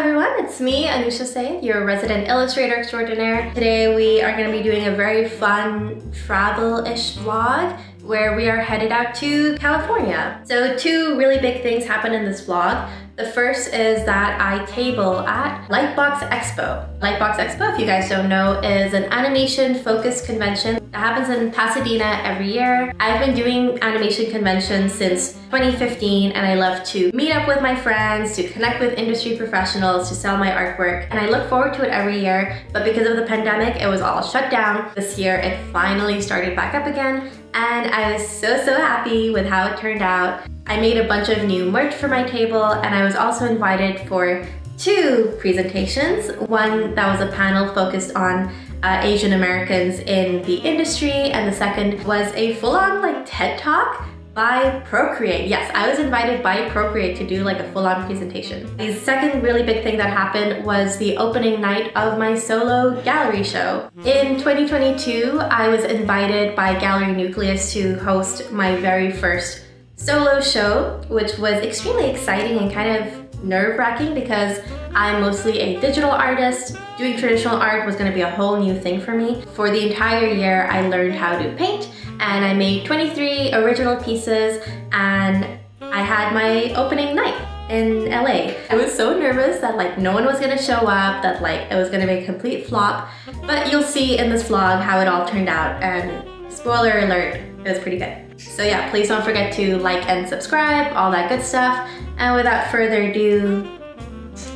everyone, it's me, Anoosha Syed, your resident illustrator extraordinaire. Today we are going to be doing a very fun travel-ish vlog where we are headed out to California. So two really big things happen in this vlog. The first is that I table at LIGHTBOX EXPO. LIGHTBOX EXPO, if you guys don't know, is an animation-focused convention that happens in Pasadena every year. I've been doing animation conventions since 2015 and I love to meet up with my friends, to connect with industry professionals, to sell my artwork, and I look forward to it every year. But because of the pandemic, it was all shut down. This year, it finally started back up again, and I was so happy with how it turned out. I made a bunch of new merch for my table, and I was also invited for two presentations. One that was a panel focused on Asian Americans in the industry, and the second was a full-on TED Talk by Procreate. Yes, I was invited by Procreate to do a full-on presentation. The second really big thing that happened was the opening night of my solo gallery show. In 2022, I was invited by Gallery Nucleus to host my very first solo show, which was extremely exciting and kind of nerve-wracking because I'm mostly a digital artist. Doing traditional art was going to be a whole new thing for me. For the entire year, I learned how to paint, and I made 23 original pieces, and I had my opening night in LA. I was so nervous that no one was gonna show up, that it was gonna be a complete flop, but you'll see in this vlog how it all turned out, and spoiler alert, it was pretty good. So yeah, please don't forget to like and subscribe, all that good stuff, and without further ado,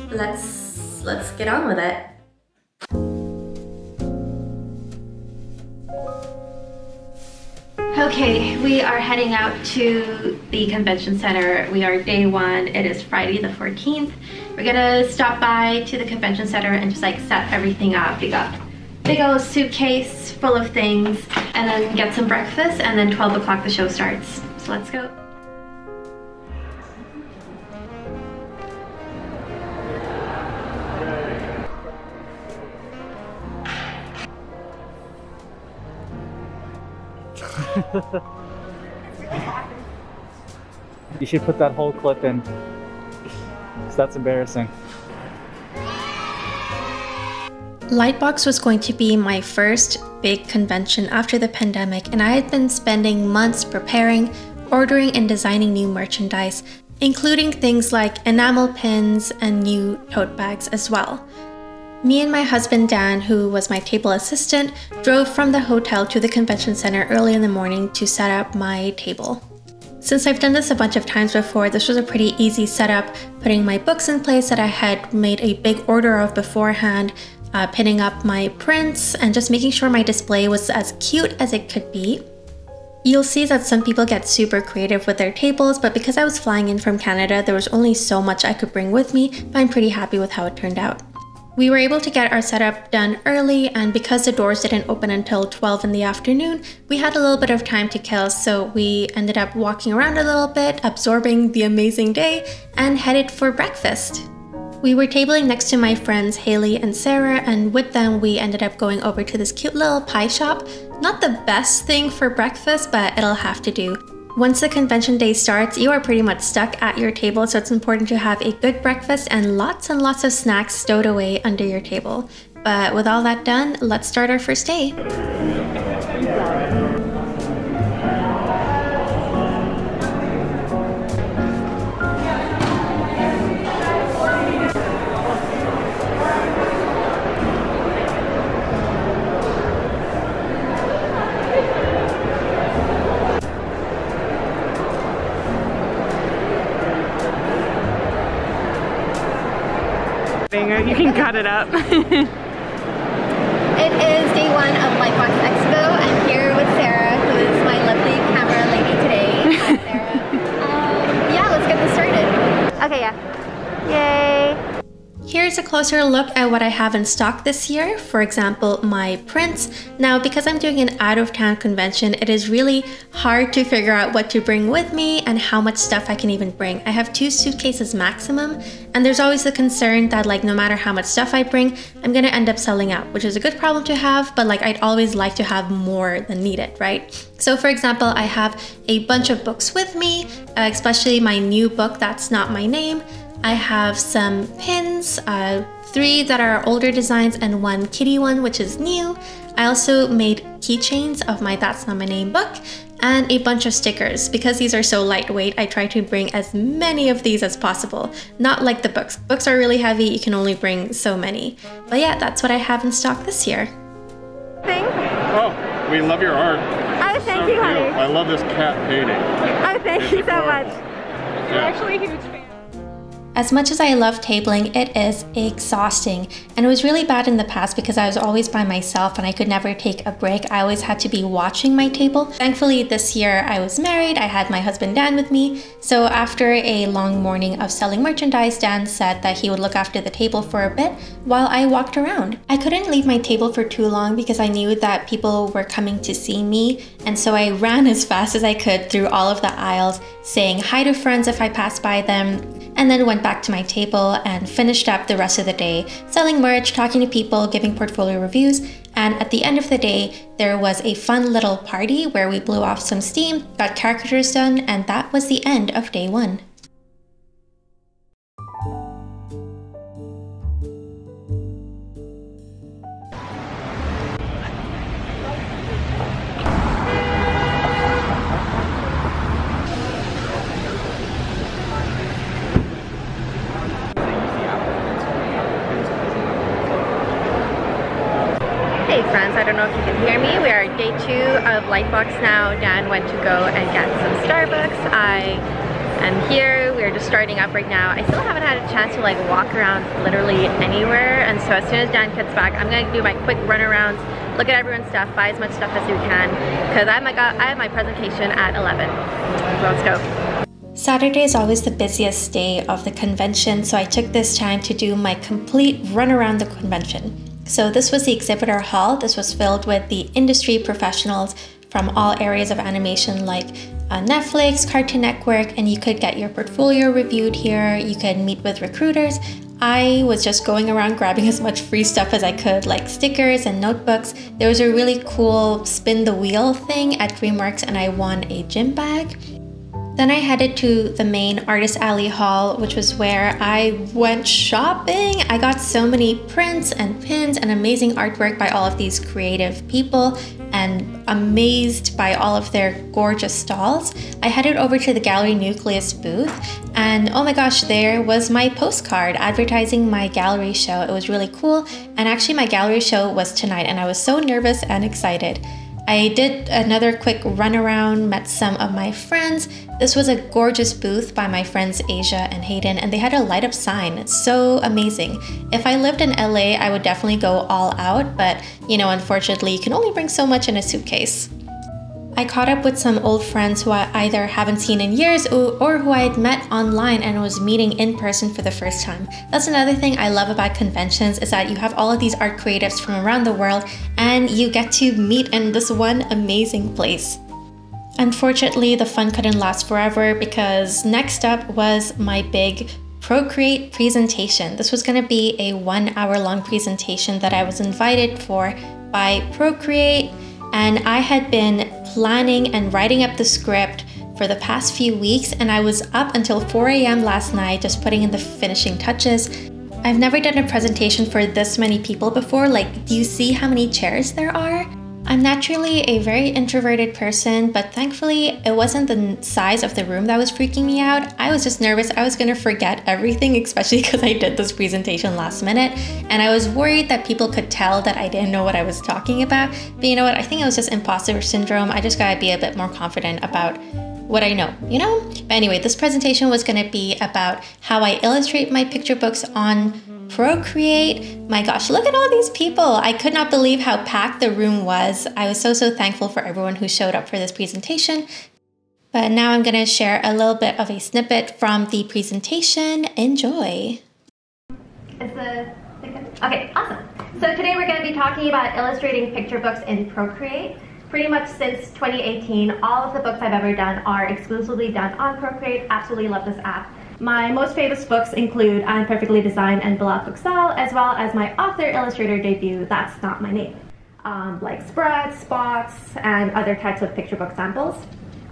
let's get on with it. Okay, we are heading out to the convention center. We are day one. It is Friday the 14th. We're gonna stop by to the convention center and just set everything up. We got big old suitcase full of things, and then get some breakfast, and then 12 o'clock the show starts. So let's go. You should put that whole clip in, because that's embarrassing. LIGHTBOX was going to be my first big convention after the pandemic, and I had been spending months preparing, ordering, and designing new merchandise, including things like enamel pins and new tote bags as well. Me and my husband Dan, who was my table assistant, drove from the hotel to the convention center early in the morning to set up my table. Since I've done this a bunch of times before, this was a pretty easy setup, putting my books in place that I had made a big order of beforehand, pinning up my prints, and just making sure my display was as cute as it could be. You'll see that some people get super creative with their tables, but because I was flying in from Canada, there was only so much I could bring with me, but I'm pretty happy with how it turned out. We were able to get our setup done early, and because the doors didn't open until 12 in the afternoon, we had a little bit of time to kill, so we ended up walking around a little bit, absorbing the amazing day, and headed for breakfast. We were tabling next to my friends Haley and Sarah, and with them we ended up going over to this cute little pie shop. Not the best thing for breakfast, but it'll have to do. Once the convention day starts, you are pretty much stuck at your table, so it's important to have a good breakfast and lots of snacks stowed away under your table. But with all that done, let's start our first day. You can cut it up. It is day one of LIGHTBOX EXPO. I'm here with Sarah, who is my lovely camera lady today. Hi, Sarah. Yeah, let's get this started. Okay, yeah. Yay! Here's a closer look at what I have in stock this year. For example, my prints. Now, because I'm doing an out-of-town convention, it is really hard to figure out what to bring with me and how much stuff I can even bring. I have 2 suitcases maximum, and there's always the concern that no matter how much stuff I bring, I'm gonna end up selling out, which is a good problem to have, but I'd always like to have more than needed, right? So for example, I have a bunch of books with me, especially my new book, That's Not My Name. I have some pins, 3 that are older designs and 1 kitty one, which is new. I also made keychains of my That's Not My Name book and a bunch of stickers. Because these are so lightweight, I try to bring as many of these as possible. Not like the books. Books are really heavy, you can only bring so many. But yeah, that's what I have in stock this year. Oh, we love your art. Oh, thank you, honey. I love this cat painting. Oh, thank you so much. Yeah. I'm actually a huge fan. As much as I love tabling, it is exhausting. And it was really bad in the past because I was always by myself and I could never take a break. I always had to be watching my table. Thankfully, this year I was married. I had my husband Dan with me. So after a long morning of selling merchandise, Dan said that he would look after the table for a bit while I walked around. I couldn't leave my table for too long because I knew that people were coming to see me. And so I ran as fast as I could through all of the aisles, saying hi to friends if I passed by them, and then went back to my table and finished up the rest of the day selling merch, talking to people, giving portfolio reviews, and at the end of the day there was a fun little party where we blew off some steam, got caricatures done, and that was the end of day 1. Hey friends, I don't know if you can hear me. We are day 2 of Lightbox now. Dan went to go and get some Starbucks. I am here. We're just starting up right now. I still haven't had a chance to like walk around literally anywhere, and so as soon as Dan gets back, I'm gonna do my quick run arounds, look at everyone's stuff, buy as much stuff as we can, because I have my presentation at 11. So let's go. Saturday is always the busiest day of the convention, so I took this time to do my complete run around the convention. So this was the exhibitor hall. This was filled with the industry professionals from all areas of animation like Netflix, Cartoon Network, and you could get your portfolio reviewed here. You could meet with recruiters. I was just going around grabbing as much free stuff as I could, like stickers and notebooks. There was a really cool spin the wheel thing at DreamWorks and I won a gym bag. Then I headed to the main Artist Alley hall, which was where I went shopping. I got so many prints and pins and amazing artwork by all of these creative people, and amazed by all of their gorgeous stalls. I headed over to the Gallery Nucleus booth, and oh my gosh, there was my postcard advertising my gallery show. It was really cool, and actually my gallery show was tonight, and I was so nervous and excited. I did another quick run around, met some of my friends. This was a gorgeous booth by my friends Asia and Hayden, and they had a light up sign. It's so amazing. If I lived in LA, I would definitely go all out, but you know, unfortunately, you can only bring so much in a suitcase. I caught up with some old friends who I either haven't seen in years or who I had met online and was meeting in person for the first time. That's another thing I love about conventions, is that you have all of these art creatives from around the world and you get to meet in this one amazing place. Unfortunately, the fun couldn't last forever because next up was my big Procreate presentation. This was going to be a 1 hour long presentation that I was invited for by Procreate. And I had been planning and writing up the script for the past few weeks, and I was up until 4 AM last night just putting in the finishing touches. I've never done a presentation for this many people before. Like, do you see how many chairs there are? I'm naturally a very introverted person, but thankfully it wasn't the size of the room that was freaking me out. I was just nervous I was gonna forget everything, especially because I did this presentation last minute, and I was worried that people could tell that I didn't know what I was talking about. But you know what, I think it was just imposter syndrome. I just gotta be a bit more confident about what I know, you know? But anyway, this presentation was gonna be about how I illustrate my picture books on Procreate. My gosh, look at all these people. I could not believe how packed the room was. I was so thankful for everyone who showed up for this presentation. But now I'm going to share a little bit of a snippet from the presentation. Enjoy. Okay, awesome. So today we're going to be talking about illustrating picture books in Procreate. Pretty much since 2018, all of the books I've ever done are exclusively done on Procreate. Absolutely love this app. My most famous books include I'm Perfectly Designed and Beloved Book Style, as well as my author illustrator debut, That's Not My Name. Like spreads, spots, and other types of picture book samples.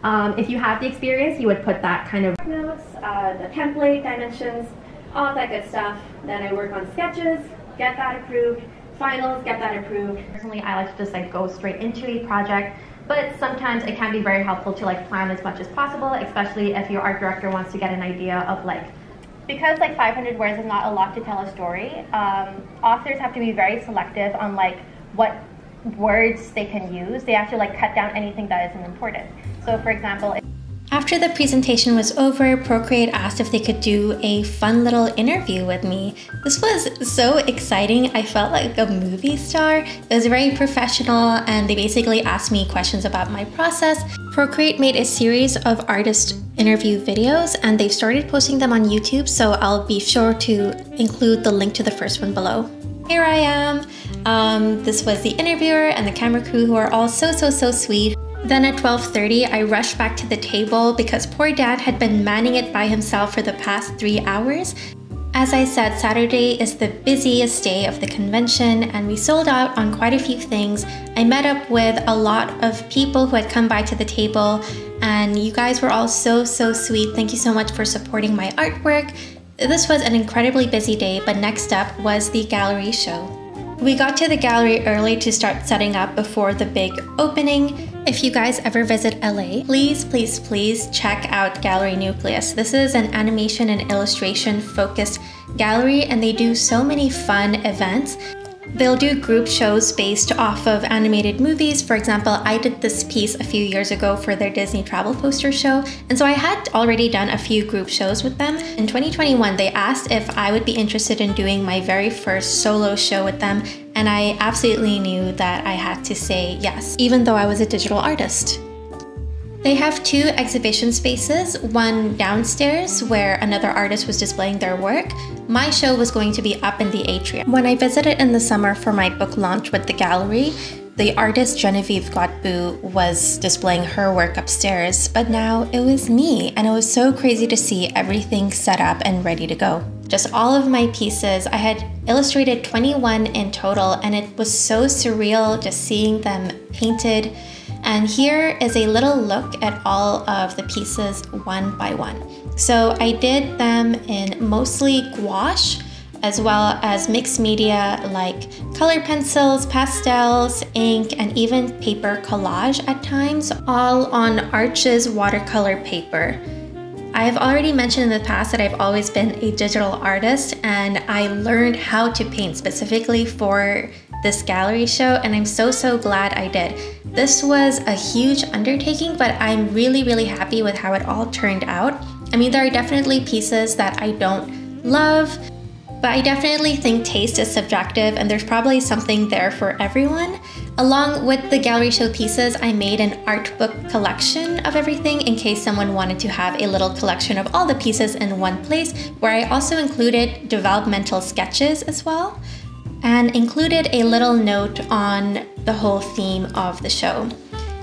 If you have the experience, you would put that kind of notes, the template dimensions, all of that good stuff. Then I work on sketches, get that approved, finals, get that approved. Personally, I like to just like go straight into a project, but sometimes it can be very helpful to like plan as much as possible, especially if your art director wants to get an idea of like, because like 500 words is not a lot to tell a story, authors have to be very selective on like what words they can use. They have to like cut down anything that isn't important. So for example, after the presentation was over, Procreate asked if they could do a fun little interview with me. This was so exciting. I felt like a movie star. It was very professional and they basically asked me questions about my process. Procreate made a series of artist interview videos and they've started posting them on YouTube, so I'll be sure to include the link to the first one below. Here I am. This was the interviewer and the camera crew who are all so sweet. Then at 12:30, I rushed back to the table because poor dad had been manning it by himself for the past 3 hours. As I said, Saturday is the busiest day of the convention and we sold out on quite a few things. I met up with a lot of people who had come by to the table and you guys were all so sweet. Thank you so much for supporting my artwork. This was an incredibly busy day, but next up was the gallery show. We got to the gallery early to start setting up before the big opening. If you guys ever visit LA, please check out Gallery Nucleus. This is an animation and illustration focused gallery and they do so many fun events. They'll do group shows based off of animated movies. For example, I did this piece a few years ago for their Disney travel poster show, and so I had already done a few group shows with them. In 2021, they asked if I would be interested in doing my very first solo show with them, and I absolutely knew that I had to say yes, even though I was a digital artist. They have 2 exhibition spaces, one downstairs where another artist was displaying their work. My show was going to be up in the atrium. When I visited in the summer for my book launch with the gallery, the artist Genevieve Godbout was displaying her work upstairs, but now it was me and it was so crazy to see everything set up and ready to go. Just all of my pieces, I had illustrated 21 in total and it was so surreal just seeing them painted. And here is a little look at all of the pieces one by one. So I did them in mostly gouache, as well as mixed media like color pencils, pastels, ink, and even paper collage at times, all on Arches watercolor paper. I've already mentioned in the past that I've always been a digital artist and I learned how to paint specifically for this gallery show and I'm so glad I did. This was a huge undertaking, but I'm really happy with how it all turned out. I mean, there are definitely pieces that I don't love, but I definitely think taste is subjective and there's probably something there for everyone. Along with the gallery show pieces, I made an art book collection of everything in case someone wanted to have a little collection of all the pieces in one place, where I also included developmental sketches as well, and included a little note on the whole theme of the show.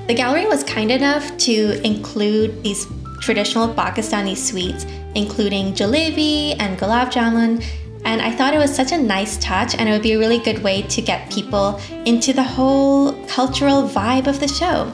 The gallery was kind enough to include these traditional Pakistani sweets, including jalebi and gulab jamun, and I thought it was such a nice touch and it would be a really good way to get people into the whole cultural vibe of the show.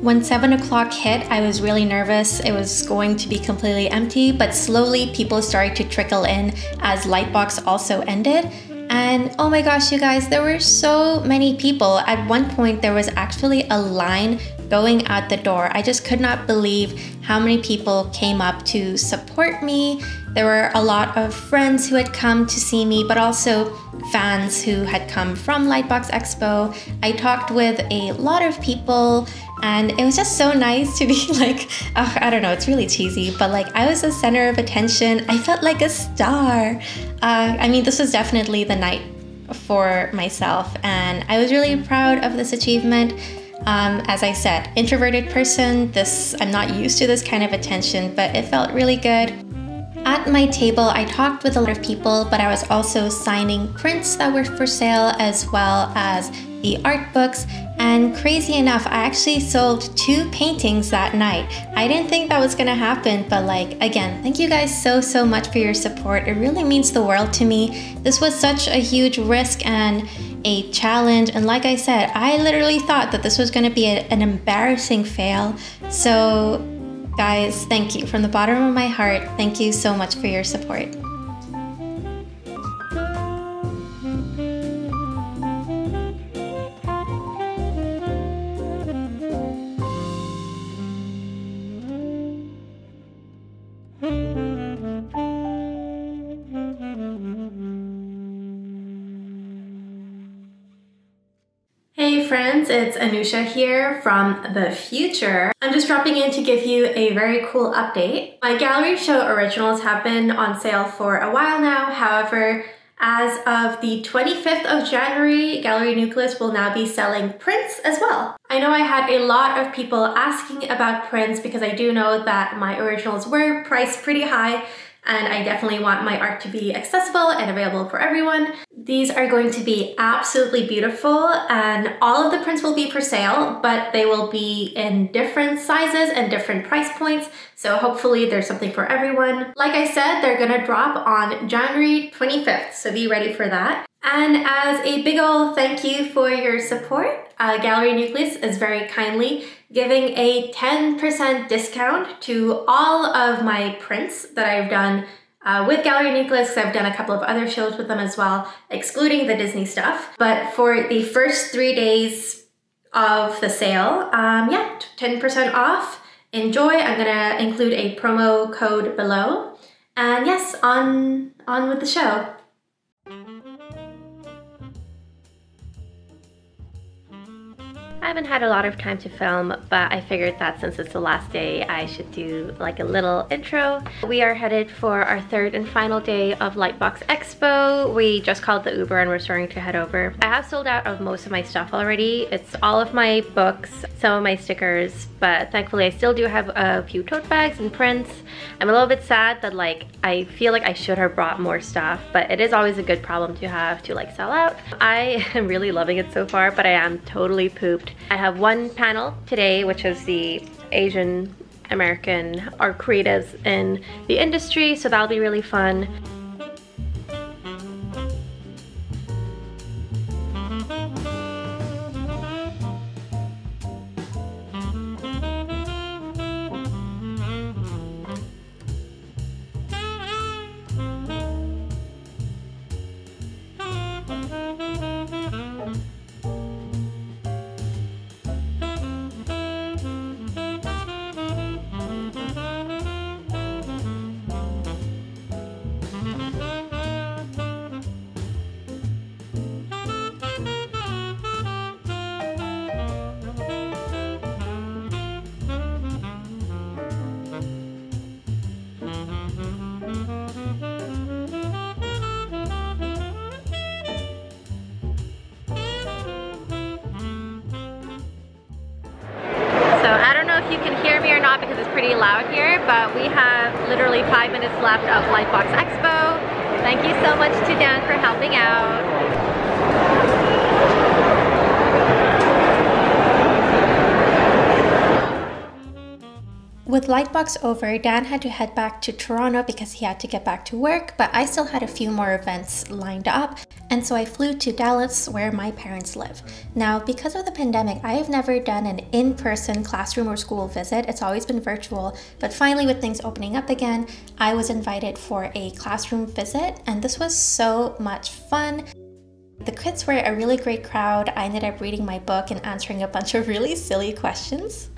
When 7 o'clock hit, I was really nervous. It was going to be completely empty, but slowly people started to trickle in as Lightbox also ended. And oh my gosh, you guys, there were so many people. At one point, there was actually a line going out the door. I just could not believe how many people came up to support me. There were a lot of friends who had come to see me, but also fans who had come from Lightbox Expo. I talked with a lot of people and it was just so nice to be like, I don't know, it's really cheesy, but like I was the center of attention. I felt like a star. I mean, this was definitely the night for myself and I was really proud of this achievement. As I said, introverted person, I'm not used to this kind of attention, but it felt really good. At my table, I talked with a lot of people, but I was also signing prints that were for sale as well as the art books. And crazy enough, I actually sold 2 paintings that night. I didn't think that was gonna happen, but like, again, thank you guys so much for your support. It really means the world to me. This was such a huge risk and a challenge. And like I said, I literally thought that this was gonna be an embarrassing fail. So Guys, thank you from the bottom of my heart. Thank you so much for your support. Hey friends, it's Anoosha here from the future. I'm just dropping in to give you a very cool update. My gallery show originals have been on sale for a while now. However, as of the 25th of January, Gallery Nucleus will now be selling prints as well. I know I had a lot of people asking about prints because I do know that my originals were priced pretty high, and I definitely want my art to be accessible and available for everyone. These are going to be absolutely beautiful, and all of the prints will be for sale, but they will be in different sizes and different price points, so hopefully there's something for everyone. Like I said, they're gonna drop on January 25th, so be ready for that. And as a big ol' thank you for your support, Gallery Nucleus is very kindly giving a 10% discount to all of my prints that I've done with Gallery Nucleus. I've done a couple of other shows with them as well, excluding the Disney stuff. But for the first 3 days of the sale, yeah, 10% off. Enjoy. I'm gonna include a promo code below. And yes, on with the show. I haven't had a lot of time to film, but I figured that since it's the last day, I should do like a little intro. We are headed for our third and final day of LIGHTBOX EXPO. We just called the Uber and we're starting to head over. I have sold out of most of my stuff already. It's all of my books, some of my stickers, but thankfully I still do have a few tote bags and prints. I'm a little bit sad that like I feel like I should have brought more stuff, but it is always a good problem to have to like sell out. I am really loving it so far, but I am totally pooped. I have one panel today, which is the Asian American art creatives in the industry, so that'll be really fun. You can hear me or not because it's pretty loud here, but we have literally 5 minutes left of LIGHTBOX EXPO. Thank you so much to Dan for helping out. With LIGHTBOX over, Dan had to head back to Toronto because he had to get back to work, but I still had a few more events lined up, and so I flew to Dallas where my parents live. Now, because of the pandemic, I have never done an in-person classroom or school visit. It's always been virtual, but finally with things opening up again, I was invited for a classroom visit, and this was so much fun. The kids were a really great crowd. I ended up reading my book and answering a bunch of really silly questions.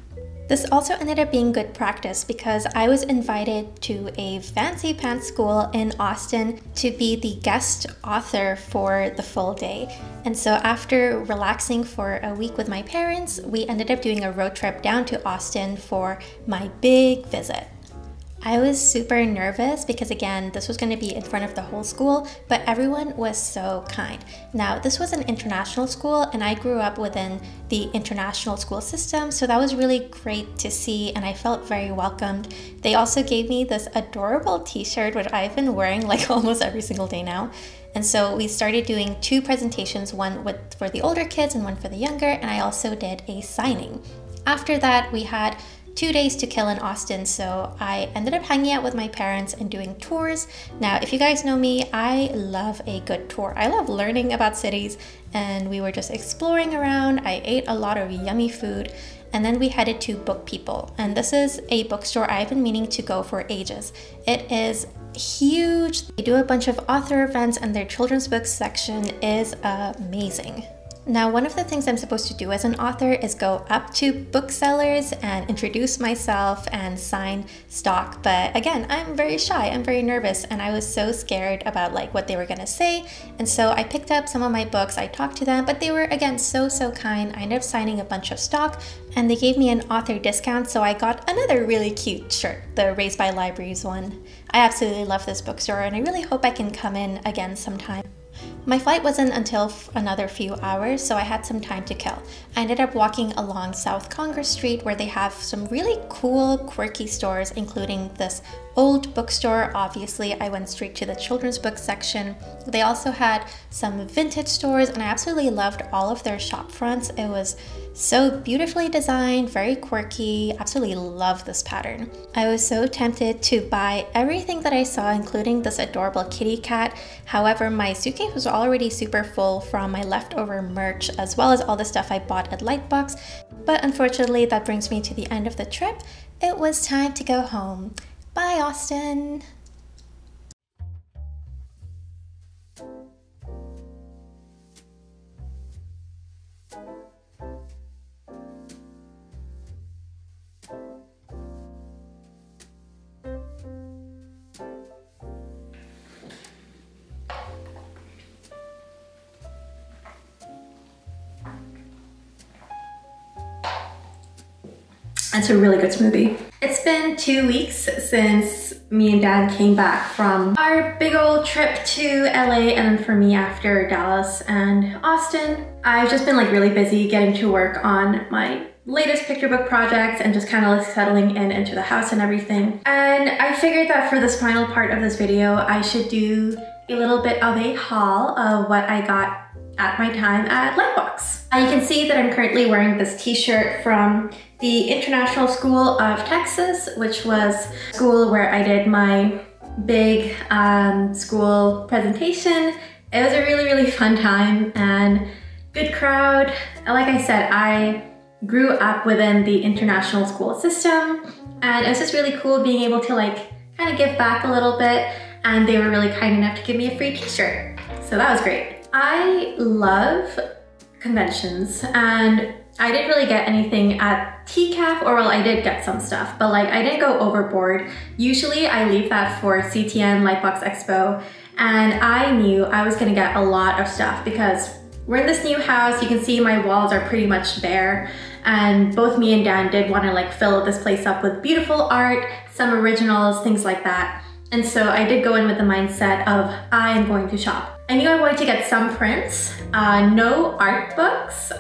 This also ended up being good practice because I was invited to a fancy pants school in Austin to be the guest author for the full day. And so after relaxing for a week with my parents, we ended up doing a road trip down to Austin for my big visit. I was super nervous because again, this was going to be in front of the whole school, but everyone was so kind. Now, this was an international school and I grew up within the international school system, so that was really great to see and I felt very welcomed. They also gave me this adorable t-shirt, which I've been wearing like almost every single day now. And so we started doing 2 presentations, one for the older kids and one for the younger, and I also did a signing. After that, we had 2 days to kill in Austin, so I ended up hanging out with my parents and doing tours. Now, if you guys know me, I love a good tour. I love learning about cities, and we were just exploring around. I ate a lot of yummy food, and then we headed to Book People. And this is a bookstore I've been meaning to go for ages. It is huge. They do a bunch of author events, and their children's books section is amazing. Now, one of the things I'm supposed to do as an author is go up to booksellers and introduce myself and sign stock. But again, I'm very shy, I'm very nervous, and I was so scared about like what they were gonna say. And so I picked up some of my books, I talked to them, but they were again so kind. I ended up signing a bunch of stock, and they gave me an author discount, so I got another really cute shirt, the Raised by Libraries one. I absolutely love this bookstore, and I really hope I can come in again sometime. My flight wasn't until another few hours, so I had some time to kill. I ended up walking along South Congress Street, where they have some really cool, quirky stores, including this old bookstore. Obviously, I went straight to the children's book section. They also had some vintage stores, and I absolutely loved all of their shop fronts. It was so beautifully designed, very quirky. Absolutely love this pattern. I was so tempted to buy everything that I saw, including this adorable kitty cat. However, my suitcase was already super full from my leftover merch, as well as all the stuff I bought at Lightbox. But unfortunately, that brings me to the end of the trip. It was time to go home. Bye, Austin. It's a really good smoothie. It's been 2 weeks since me and Dad came back from our big old trip to LA, and then for me after Dallas and Austin. I've just been like really busy getting to work on my latest picture book projects and just kind of like settling into the house and everything. And I figured that for this final part of this video, I should do a little bit of a haul of what I got at my time at Lightbox. You can see that I'm currently wearing this t-shirt from the International School of Texas, which was a school where I did my big school presentation. It was a really fun time and good crowd. Like I said, I grew up within the international school system, and it was just really cool being able to like kind of give back a little bit, and they were really kind enough to give me a free t-shirt. So that was great. I love conventions, and I didn't really get anything at TCAF, or well, I did get some stuff, but like I didn't go overboard. Usually I leave that for CTN Lightbox Expo, and I knew I was gonna get a lot of stuff because we're in this new house. You can see my walls are pretty much bare, and both me and Dan did want to like fill this place up with beautiful art, some originals, things like that. And so I did go in with the mindset of I am going to shop. I knew I wanted to get some prints, no art books,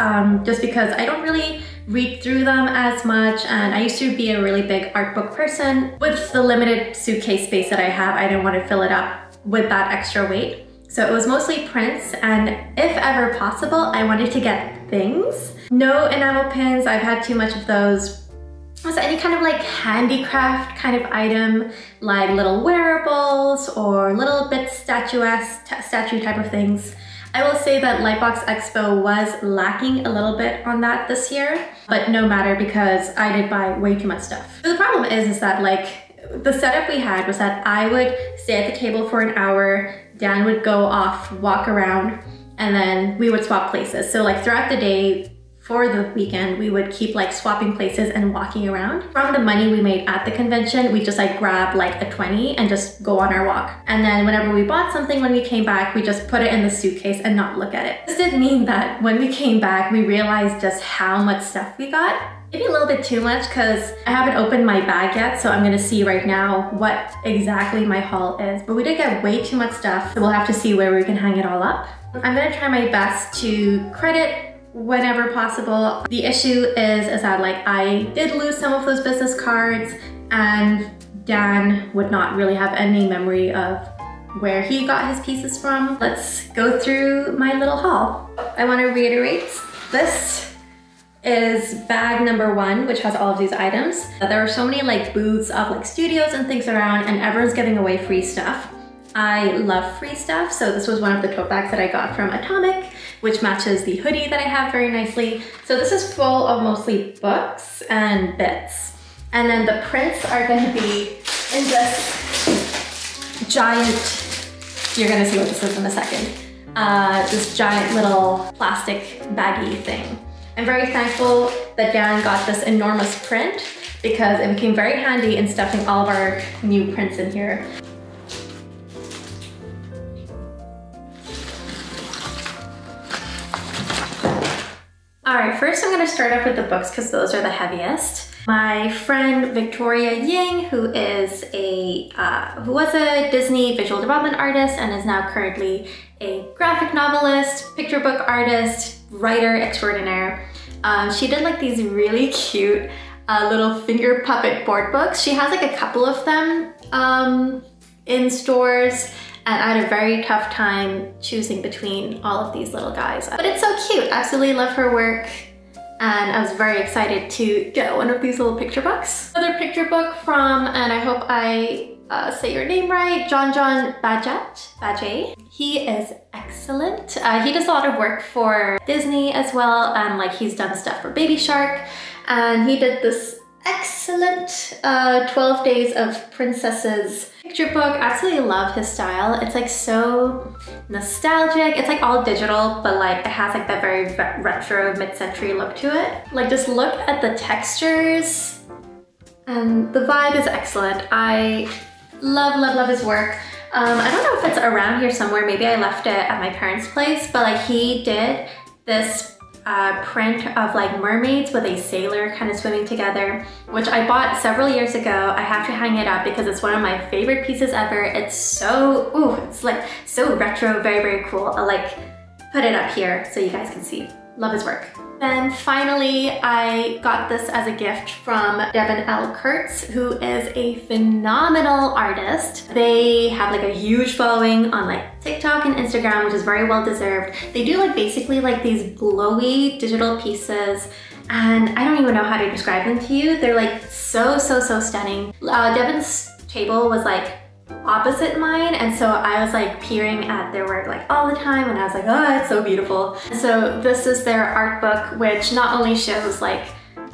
just because I don't really read through them as much, and I used to be a really big art book person. With the limited suitcase space that I have, I didn't want to fill it up with that extra weight. So it was mostly prints, and if ever possible, I wanted to get things. No enamel pins, I've had too much of those. Was any kind of like handicraft kind of item, like little wearables or little bit statue type of things. I will say that Lightbox Expo was lacking a little bit on that this year, but no matter, because I did buy way too much stuff. So the problem is that like the setup we had was that I would stay at the table for an hour, Dan would go off, walk around, and then we would swap places. So like throughout the day, for the weekend, we would keep like swapping places and walking around. From the money we made at the convention, we just like grab like a 20 and just go on our walk. And then whenever we bought something, when we came back, we just put it in the suitcase and not look at it. This did mean that when we came back, we realized just how much stuff we got. Maybe a little bit too much, because I haven't opened my bag yet, so I'm gonna see right now what exactly my haul is. But we did get way too much stuff, so we'll have to see where we can hang it all up. I'm gonna try my best to credit whenever possible. The issue is that like I did lose some of those business cards, and Dan would not really have any memory of where he got his pieces from. Let's go through my little haul. I want to reiterate, this is bag number 1, which has all of these items. There are so many like booths of like studios and things around, and everyone's giving away free stuff. I love free stuff, so this was one of the tote bags that I got from Atomic, which matches the hoodie that I have very nicely. So this is full of mostly books and bits. And then the prints are gonna be in this giant, you're gonna see what this is in a second, this giant little plastic baggy thing. I'm very thankful that Dan got this enormous print because it became very handy in stuffing all of our new prints in here. All right, first I'm gonna start off with the books because those are the heaviest. My friend Victoria Ying, who was a Disney visual development artist and is now currently a graphic novelist, picture book artist, writer extraordinaire. She did like these really cute little finger puppet board books. She has like a couple of them in stores, and I had a very tough time choosing between all of these little guys. But it's so cute, absolutely love her work. And I was very excited to get one of these little picture books. Another picture book from, and I hope I say your name right, John Bajaj. He is excellent. He does a lot of work for Disney as well, and like he's done stuff for Baby Shark. And he did this excellent 12 Days of Princesses picture book. Absolutely love his style. It's like so nostalgic. It's like all digital, but like it has like that very retro mid-century look to it. Like just look at the textures and the vibe is excellent. I love his work. I don't know if it's around here somewhere. Maybe I left it at my parents' place, but like he did this print of like mermaids with a sailor kind of swimming together, which I bought several years ago. I have to hang it up because it's one of my favorite pieces ever. It's so, ooh, it's like so retro, very cool. I'll like put it up here so you guys can see. Love his work. Then finally, I got this as a gift from Devin L. Kurtz, who is a phenomenal artist. They have like a huge following on like TikTok and Instagram, which is very well deserved. They do like basically like these glowy digital pieces, and I don't even know how to describe them to you. They're like so stunning. Devin's table was like opposite mine, and so I was like peering at their work like all the time, and I was like, oh, it's so beautiful. So this is their art book, which not only shows like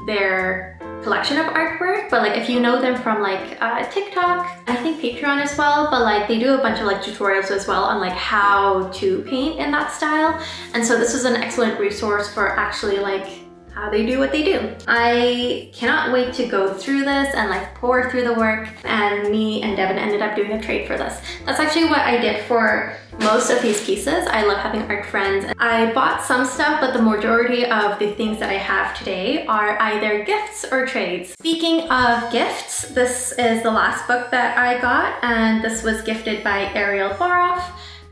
their collection of artwork, but like if you know them from like TikTok, I think Patreon as well, but like they do a bunch of like tutorials as well on like how to paint in that style. And so this is an excellent resource for actually like how they do what they do. I cannot wait to go through this and like pour through the work, and me and Devin ended up doing a trade for this. That's actually what I did for most of these pieces. I love having art friends. I bought some stuff, but the majority of the things that I have today are either gifts or trades. Speaking of gifts, this is the last book that I got, and this was gifted by Ariel Boroff,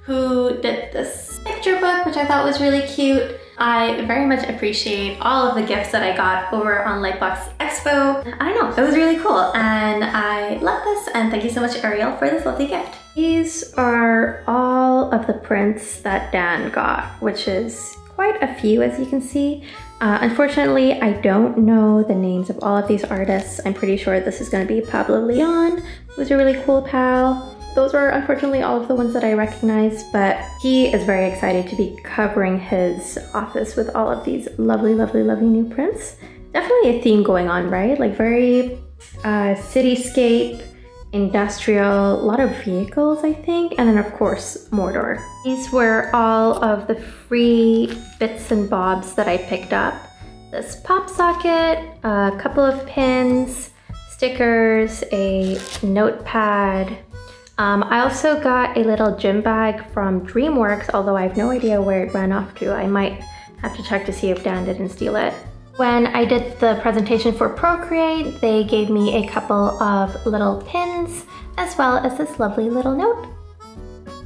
who did this picture book, which I thought was really cute. I very much appreciate all of the gifts that I got over on LIGHTBOX EXPO. I don't know, it was really cool, and I love this, and thank you so much, Ariel, for this lovely gift. These are all of the prints that Dan got, which is quite a few, as you can see. Unfortunately, I don't know the names of all of these artists. I'm pretty sure this is going to be Pablo Leon, who's a really cool pal. Those are unfortunately all of the ones that I recognize, but he is very excited to be covering his office with all of these lovely new prints. Definitely a theme going on, right? Like very cityscape, industrial, a lot of vehicles, I think, and then of course Mordor. These were all of the free bits and bobs that I picked up. This pop socket, a couple of pins, stickers, a notepad. I also got a little gym bag from DreamWorks, although I have no idea where it ran off to. I might have to check to see if Dan didn't steal it. When I did the presentation for Procreate, they gave me a couple of little pins, as well as this lovely little note.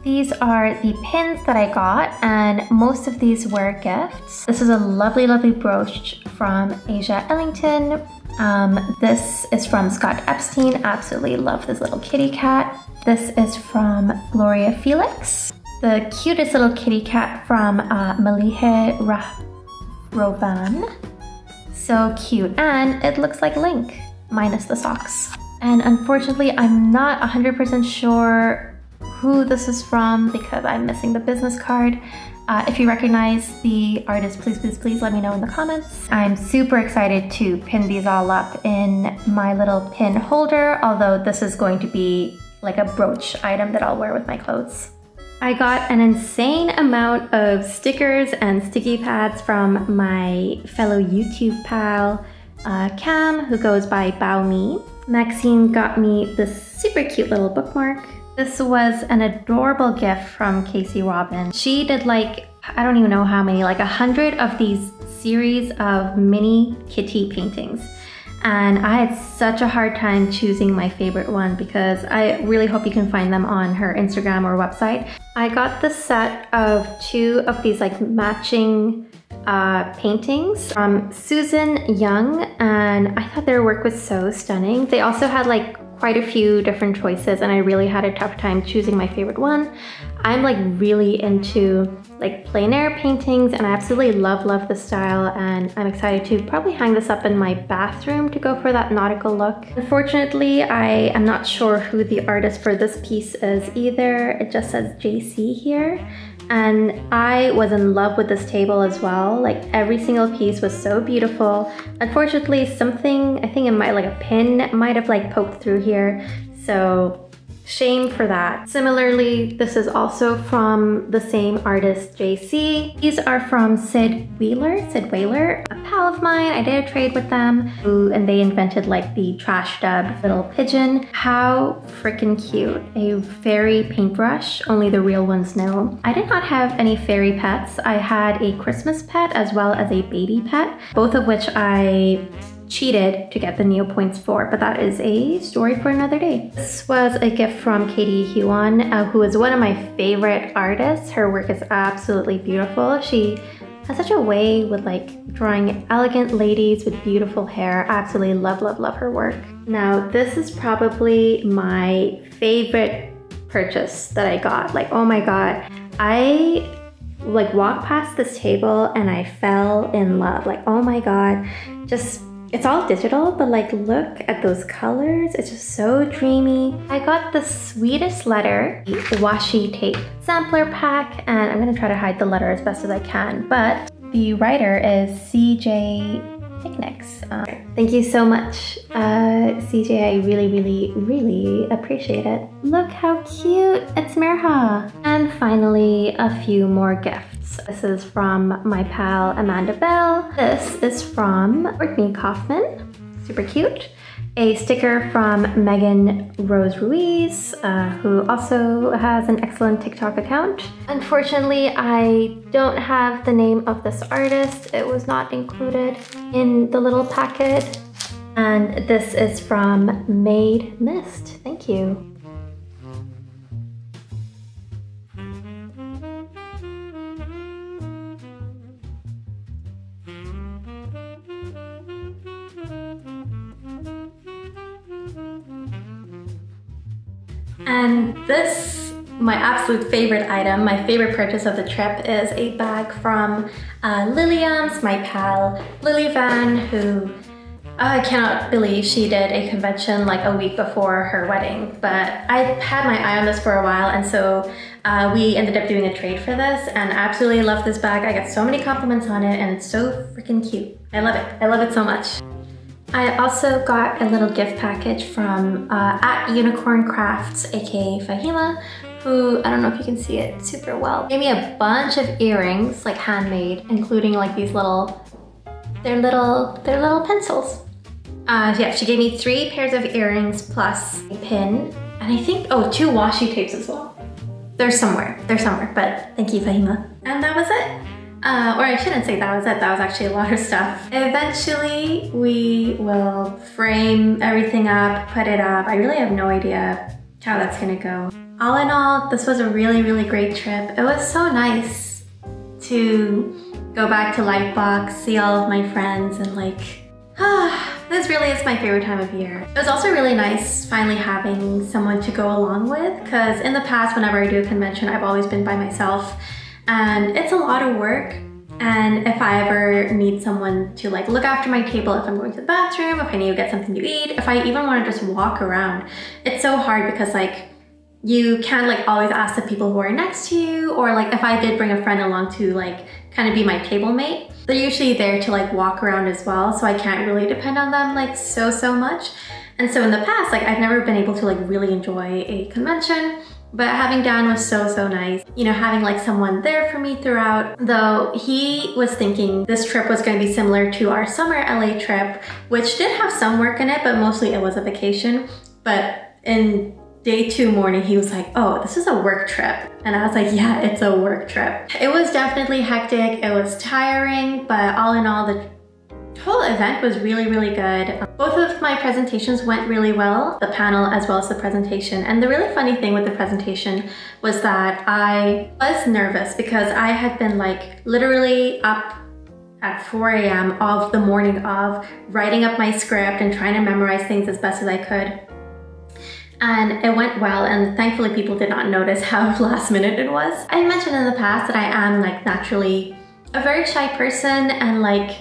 These are the pins that I got, and most of these were gifts. This is a lovely brooch from Asia Ellington. This is from Scott Epstein. Absolutely love this little kitty cat. This is from Gloria Felix. The cutest little kitty cat from Malihe Rovan. so cute. And it looks like Link, minus the socks. And unfortunately, I'm not 100% sure who this is from because I'm missing the business card. If you recognize the artist, please let me know in the comments. I'm super excited to pin these all up in my little pin holder, although this is going to be like a brooch item that I'll wear with my clothes. I got an insane amount of stickers and sticky pads from my fellow YouTube pal, Cam, who goes by Bao Me. Maxine got me this super cute little bookmark. This was an adorable gift from Casey Robin. She did like, I don't even know how many, like 100 of these series of mini kitty paintings. And I had such a hard time choosing my favorite one because I really hope you can find them on her Instagram or website. I got the set of 2 of these like matching paintings from Susan Young, and I thought their work was so stunning. They also had like quite a few different choices and I really had a tough time choosing my favorite one. I'm like really into like plein air paintings and I absolutely love this style, and I'm excited to probably hang this up in my bathroom to go for that nautical look. Unfortunately, I am not sure who the artist for this piece is either. It just says JC here. And I was in love with this table as well. Like every single piece was so beautiful. Unfortunately, something, I think it might, like a pin might have like poked through here. So shame for that. Similarly, this is also from the same artist, JC. These are from Sid Wheeler, a pal of mine. I did a trade with them, and they invented like the trash dub little pigeon. How freaking cute. A fairy paintbrush, only the real ones know. I did not have any fairy pets. I had a Christmas pet as well as a baby pet, both of which I cheated to get the Neo points for, but that is a story for another day. This was a gift from Katie Huon, who is one of my favorite artists. Her work is absolutely beautiful. She has such a way with like drawing elegant ladies with beautiful hair. I absolutely love her work. Now, this is probably my favorite purchase that I got. Like, oh my God. I like walked past this table and I fell in love. Like, oh my God, just it's all digital, but like look at those colors. It's just so dreamy. I got the sweetest letter, the washi tape sampler pack, and I'm gonna try to hide the letter as best as I can, but the writer is CJ Picnics. Thank you so much, CJ. I really appreciate it. Look how cute, it's Mirha. And finally, a few more gifts. This is from my pal Amanda Bell. This is from Courtney Kaufman, super cute. A sticker from Megan Rose Ruiz, who also has an excellent TikTok account. Unfortunately, I don't have the name of this artist. It was not included in the little packet. And this is from Made Mist. Thank you. And this, my absolute favorite item, my favorite purchase of the trip is a bag from Liliams, my pal Lily Van, who I cannot believe she did a convention like a week before her wedding. But I had my eye on this for a while, and so we ended up doing a trade for this, and I absolutely love this bag. I get so many compliments on it and it's so freaking cute. I love it. I love it so much. I also got a little gift package from at Unicorn Crafts, aka Fahima, who, I don't know if you can see it super well, gave me a bunch of earrings, like handmade, including like these little, they're little pencils. Yeah, she gave me 3 pairs of earrings plus a pin, and I think, oh, 2 washi tapes as well. They're somewhere, but thank you, Fahima. And that was it. Or I shouldn't say that was it, that was actually a lot of stuff. Eventually, we will frame everything up, put it up. I really have no idea how that's gonna go. All in all, this was a really great trip. It was so nice to go back to Lightbox, see all of my friends, and like, this really is my favorite time of year. It was also really nice finally having someone to go along with, because in the past, whenever I do a convention, I've always been by myself. And it's a lot of work, And if I ever need someone to like look after my table, if I'm going to the bathroom, if I need to get something to eat, if I even want to just walk around, it's so hard because like you can't like always ask the people who are next to you, or like if I did bring a friend along to like kind of be my table mate, they're usually there to like walk around as well, so I can't really depend on them like so much. And so in the past, like I've never been able to like really enjoy a convention, but having Dan was so nice. You know, having like someone there for me throughout, though he was thinking this trip was going to be similar to our summer LA trip, which did have some work in it, but mostly it was a vacation. But in day 2 morning, he was like, oh, this is a work trip. And I was like, yeah, it's a work trip. It was definitely hectic. It was tiring, but all in all, the whole event was really good. Both of my presentations went really well, the panel as well as the presentation. And the really funny thing with the presentation was that I was nervous because I had been like literally up at 4 a.m. of the morning of writing up my script and trying to memorize things as best as I could. And it went well, and thankfully people did not notice how last minute it was. I mentioned in the past that I am like naturally a very shy person, and like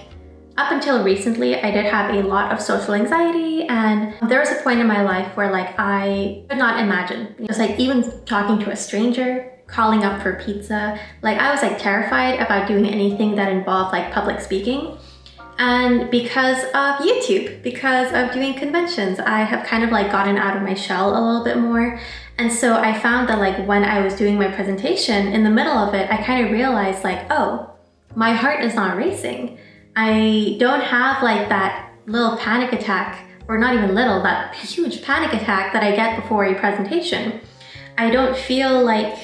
up until recently, I did have a lot of social anxiety, and there was a point in my life where like I could not imagine. It was like even talking to a stranger, calling up for pizza. Like I was like terrified about doing anything that involved like public speaking. And because of YouTube, because of doing conventions, I have kind of like gotten out of my shell a little bit more. And so I found that like when I was doing my presentation, in the middle of it, I kind of realized like, oh, my heart is not racing. I don't have like that little panic attack, or not even little, that huge panic attack that I get before a presentation. I don't feel like,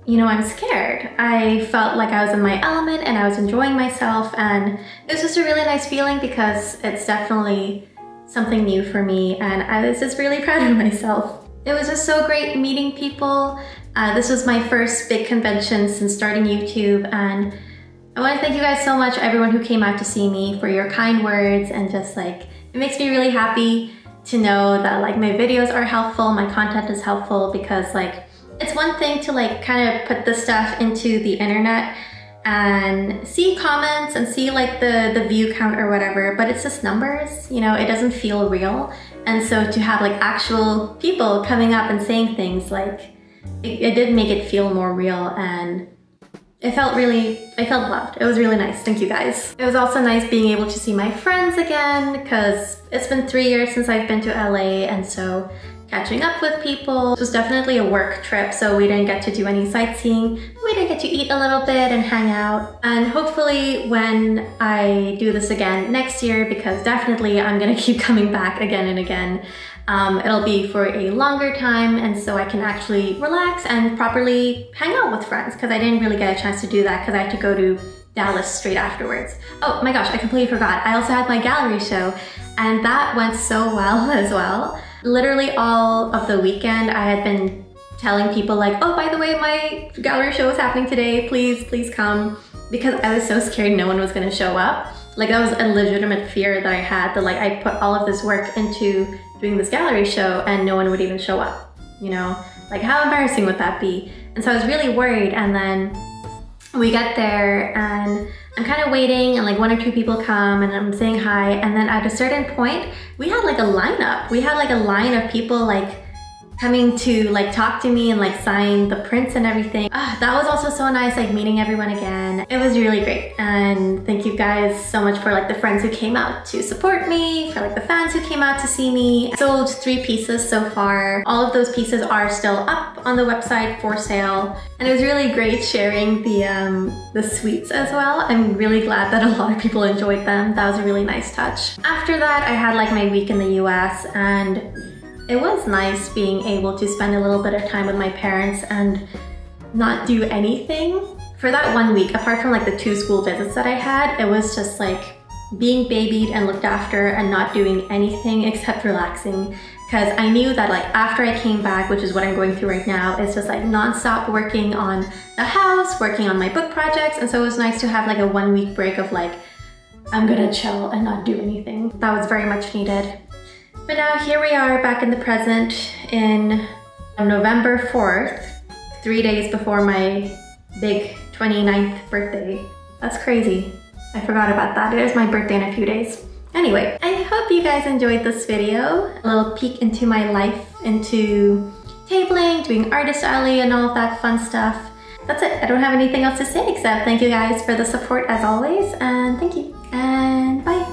you know, I'm scared. I felt like I was in my element and I was enjoying myself, and it was just a really nice feeling because it's definitely something new for me, and I was just really proud of myself. It was just so great meeting people. This was my first big convention since starting YouTube, and I want to thank you guys so much, everyone who came out to see me, for your kind words, and just like, it makes me really happy to know that like my videos are helpful, my content is helpful, because like it's one thing to like kind of put this stuff into the internet and see comments and see like the view count or whatever, but it's just numbers, you know, it doesn't feel real. And so to have like actual people coming up and saying things, like it did make it feel more real, and I felt loved. It was really nice. Thank you guys. It was also nice being able to see my friends again, because it's been 3 years since I've been to LA, and so catching up with people. It was definitely a work trip, so we didn't get to do any sightseeing. We did get to eat a little bit and hang out. And hopefully when I do this again next year, because definitely I'm gonna keep coming back again and again, it'll be for a longer time, and so I can actually relax and properly hang out with friends, because I didn't really get a chance to do that because I had to go to Dallas straight afterwards. Oh my gosh, I completely forgot. I also had my gallery show, and that went so well as well. Literally all of the weekend I had been telling people like, oh, by the way, my gallery show is happening today, please come, because I was so scared no one was gonna show up. Like that was a legitimate fear that I had, that like I put all of this work into doing this gallery show and no one would even show up, you know? Like how embarrassing would that be? And so I was really worried, and then we get there and I'm kind of waiting, and like 1 or 2 people come and I'm saying hi, and then at a certain point we had like a lineup. We had like a line of people like coming to like talk to me and like sign the prints and everything. That was also so nice, like meeting everyone again. It was really great, and thank you guys so much for like the friends who came out to support me, for like the fans who came out to see me. I sold 3 pieces so far. All of those pieces are still up on the website for sale, and it was really great sharing the sweets as well. I'm really glad that a lot of people enjoyed them. That was a really nice touch. After that, I had like my week in the US, and it was nice being able to spend a little bit of time with my parents and not do anything. For that 1 week, apart from like the 2 school visits that I had, it was just like being babied and looked after and not doing anything except relaxing. Because I knew that like after I came back, which is what I'm going through right now, it's just like non-stop working on the house, working on my book projects. And so it was nice to have like a 1 week break of like, I'm gonna chill and not do anything. That was very much needed. But now here we are back in the present in November 4th, 3 days before my big 29th birthday. That's crazy. I forgot about that. It is my birthday in a few days. Anyway, I hope you guys enjoyed this video. A little peek into my life, into tabling, doing Artist Alley and all of that fun stuff. That's it. I don't have anything else to say except thank you guys for the support as always, and thank you, and bye.